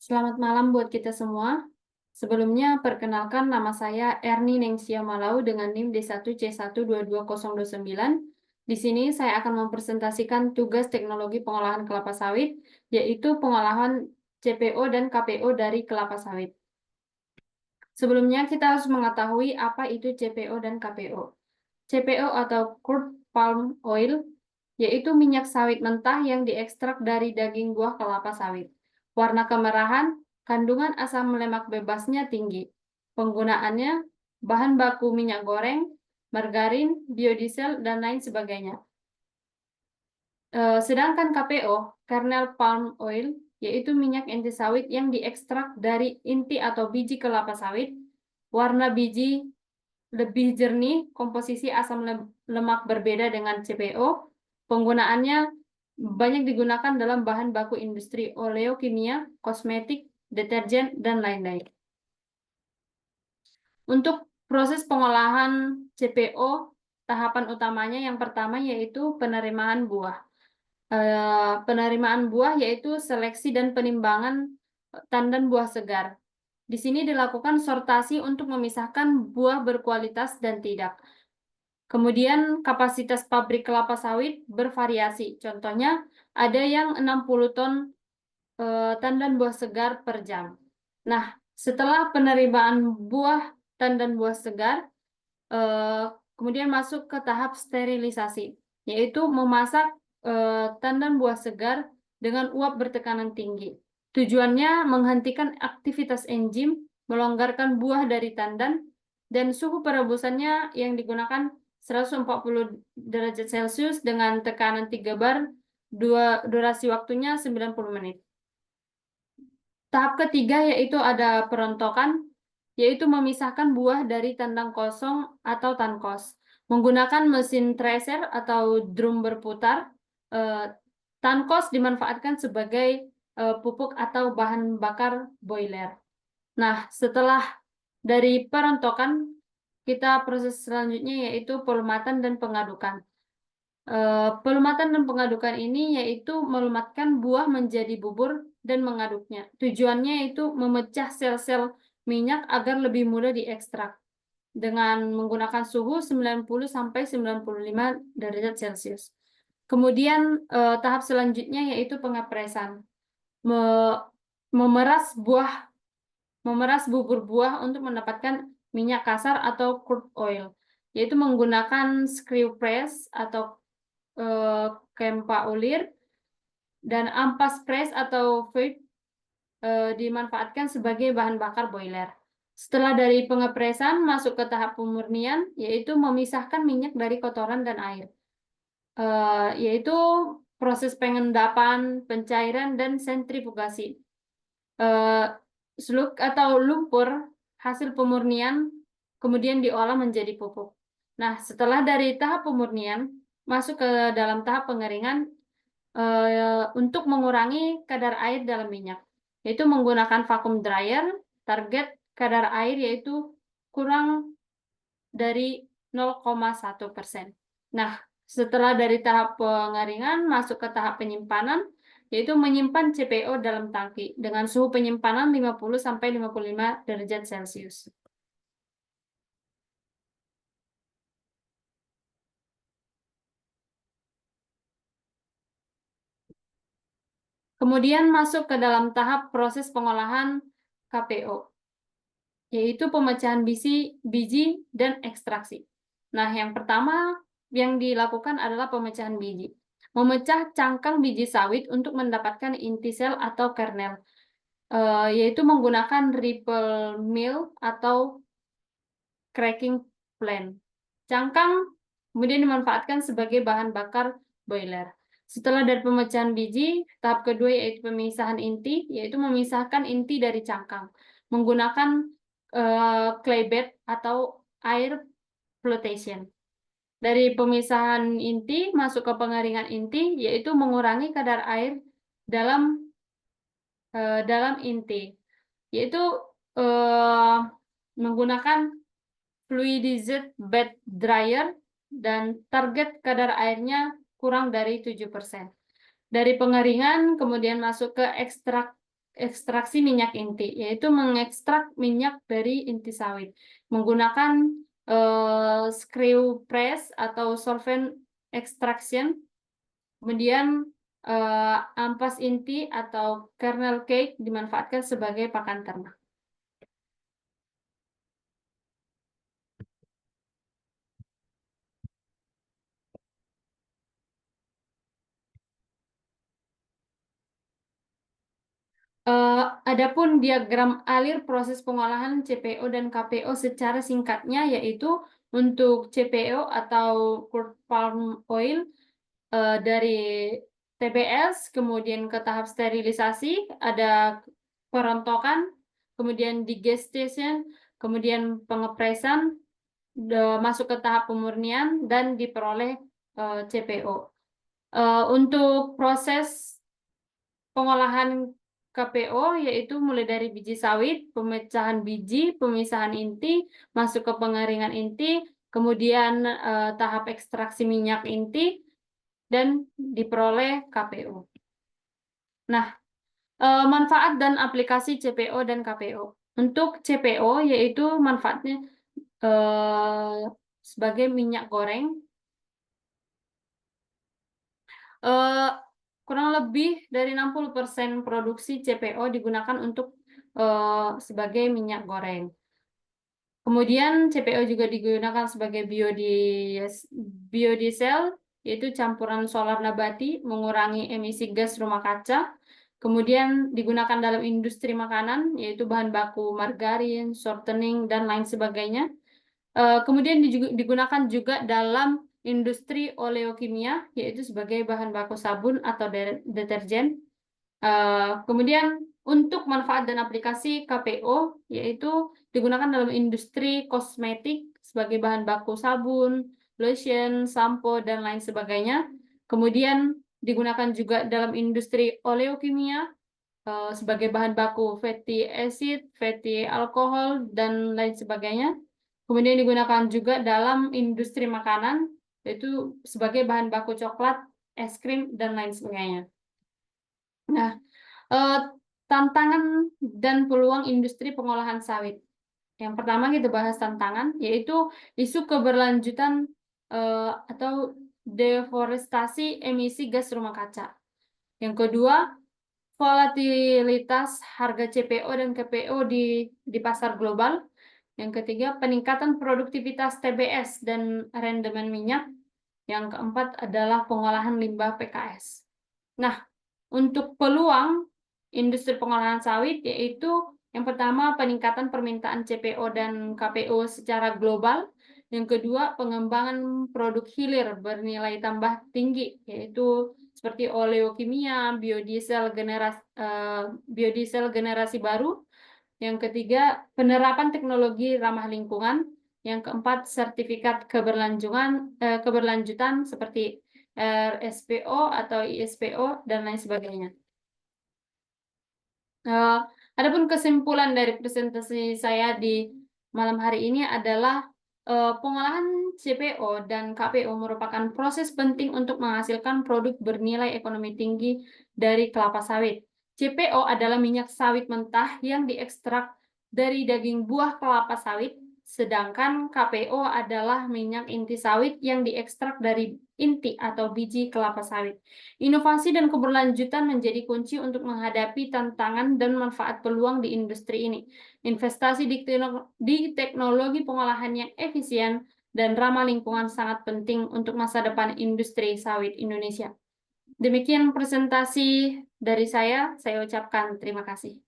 Selamat malam buat kita semua. Sebelumnya, perkenalkan nama saya Erni Nengsia Malau dengan NIM D1C122029. Di sini saya akan mempresentasikan tugas teknologi pengolahan kelapa sawit, yaitu pengolahan CPO dan KPO dari kelapa sawit. Sebelumnya, kita harus mengetahui apa itu CPO dan KPO. CPO atau crude palm oil, yaitu minyak sawit mentah yang diekstrak dari daging buah kelapa sawit. Warna kemerahan, kandungan asam lemak bebasnya tinggi. Penggunaannya, bahan baku minyak goreng, margarin, biodiesel, dan lain sebagainya. Sedangkan KPO, kernel palm oil, yaitu minyak inti sawit yang diekstrak dari inti atau biji kelapa sawit. Warna biji lebih jernih, komposisi asam lemak berbeda dengan CPO. Penggunaannya banyak digunakan dalam bahan baku industri oleokimia, kosmetik, deterjen, dan lain-lain. Untuk proses pengolahan CPO, tahapan utamanya yang pertama yaitu penerimaan buah. Penerimaan buah yaitu seleksi dan penimbangan tandan buah segar. Di sini dilakukan sortasi untuk memisahkan buah berkualitas dan tidak. Kemudian kapasitas pabrik kelapa sawit bervariasi. Contohnya ada yang 60 ton tandan buah segar per jam. Nah, setelah penerimaan buah tandan buah segar, kemudian masuk ke tahap sterilisasi, yaitu memasak tandan buah segar dengan uap bertekanan tinggi. Tujuannya menghentikan aktivitas enzim, melonggarkan buah dari tandan, dan suhu perebusannya yang digunakan 140 derajat Celcius dengan tekanan 3 bar, durasi waktunya 90 menit. Tahap ketiga yaitu ada perontokan, yaitu memisahkan buah dari tandang kosong atau tankos. Menggunakan mesin thresher atau drum berputar, tankos dimanfaatkan sebagai pupuk atau bahan bakar boiler. Nah, setelah dari perontokan, kita proses selanjutnya yaitu pelumatan dan pengadukan. Pelumatan dan pengadukan ini yaitu melumatkan buah menjadi bubur dan mengaduknya. Tujuannya yaitu memecah sel-sel minyak agar lebih mudah diekstrak dengan menggunakan suhu 90-95 derajat Celcius. Kemudian tahap selanjutnya yaitu pengepresan. Memeras bubur buah untuk mendapatkan minyak kasar atau crude oil, yaitu menggunakan screw press atau kempa ulir, dan ampas press atau vape dimanfaatkan sebagai bahan bakar boiler. Setelah dari pengepresan, masuk ke tahap pemurnian, yaitu memisahkan minyak dari kotoran dan air. Yaitu proses pengendapan, pencairan, dan sentrifugasi. Slug atau lumpur hasil pemurnian kemudian diolah menjadi pupuk. Nah, setelah dari tahap pemurnian, masuk ke dalam tahap pengeringan untuk mengurangi kadar air dalam minyak, yaitu menggunakan vacuum dryer. Target kadar air yaitu kurang dari 0,1%. Nah, setelah dari tahap pengeringan, masuk ke tahap penyimpanan, yaitu menyimpan CPO dalam tangki dengan suhu penyimpanan 50-55 derajat Celcius. Kemudian masuk ke dalam tahap proses pengolahan KPO, yaitu pemecahan biji dan ekstraksi. Nah, yang pertama yang dilakukan adalah pemecahan biji. Memecah cangkang biji sawit untuk mendapatkan inti sel atau kernel, yaitu menggunakan ripple mill atau cracking plant. Cangkang kemudian dimanfaatkan sebagai bahan bakar boiler. Setelah dari pemecahan biji, tahap kedua yaitu pemisahan inti, yaitu memisahkan inti dari cangkang menggunakan clay bed atau air flotation. Dari pemisahan inti masuk ke pengeringan inti, yaitu mengurangi kadar air dalam inti, yaitu menggunakan fluidized bed dryer dan target kadar airnya kurang dari 7%. Dari pengeringan kemudian masuk ke ekstraksi minyak inti, yaitu mengekstrak minyak dari inti sawit menggunakan screw press atau solvent extraction. Kemudian ampas inti atau kernel cake dimanfaatkan sebagai pakan ternak. Adapun diagram alir proses pengolahan CPO dan KPO secara singkatnya, yaitu untuk CPO atau crude palm oil dari TBS, kemudian ke tahap sterilisasi, ada perontokan, kemudian digestation, kemudian pengepresan, masuk ke tahap pemurnian, dan diperoleh CPO. Untuk proses pengolahan KPO yaitu mulai dari biji sawit, pemecahan biji, pemisahan inti, masuk ke pengeringan inti, kemudian tahap ekstraksi minyak inti, dan diperoleh KPO. Nah, manfaat dan aplikasi CPO dan KPO. Untuk CPO yaitu manfaatnya sebagai minyak goreng. Kurang lebih dari 60% produksi CPO digunakan untuk sebagai minyak goreng. Kemudian CPO juga digunakan sebagai biodiesel, yaitu campuran solar nabati, mengurangi emisi gas rumah kaca. Kemudian digunakan dalam industri makanan, yaitu bahan baku margarin, shortening, dan lain sebagainya. Kemudian digunakan juga dalam industri oleokimia, yaitu sebagai bahan baku sabun atau deterjen. Kemudian untuk manfaat dan aplikasi KPO, yaitu digunakan dalam industri kosmetik sebagai bahan baku sabun, lotion, sampo, dan lain sebagainya. Kemudian digunakan juga dalam industri oleokimia sebagai bahan baku fatty acid, fatty alkohol, dan lain sebagainya. Kemudian digunakan juga dalam industri makanan, yaitu sebagai bahan baku coklat, es krim, dan lain sebagainya. Nah, tantangan dan peluang industri pengolahan sawit. Yang pertama kita bahas tantangan, yaitu isu keberlanjutan atau deforestasi emisi gas rumah kaca. Yang kedua, volatilitas harga CPO dan KPO di pasar global. Yang ketiga, peningkatan produktivitas TBS dan rendemen minyak. Yang keempat adalah pengolahan limbah PKS. Nah, untuk peluang industri pengolahan sawit yaitu yang pertama peningkatan permintaan CPO dan KPO secara global. Yang kedua, pengembangan produk hilir bernilai tambah tinggi, yaitu seperti oleokimia, biodiesel generasi baru. Yang ketiga, penerapan teknologi ramah lingkungan. Yang keempat, sertifikat keberlanjutan seperti RSPO atau ISPO dan lain sebagainya. Adapun kesimpulan dari presentasi saya di malam hari ini adalah pengolahan CPO dan KPO merupakan proses penting untuk menghasilkan produk bernilai ekonomi tinggi dari kelapa sawit. CPO adalah minyak sawit mentah yang diekstrak dari daging buah kelapa sawit, sedangkan KPO adalah minyak inti sawit yang diekstrak dari inti atau biji kelapa sawit. Inovasi dan keberlanjutan menjadi kunci untuk menghadapi tantangan dan manfaat peluang di industri ini. Investasi di teknologi pengolahan yang efisien dan ramah lingkungan sangat penting untuk masa depan industri sawit Indonesia. Demikian presentasi dari saya ucapkan terima kasih.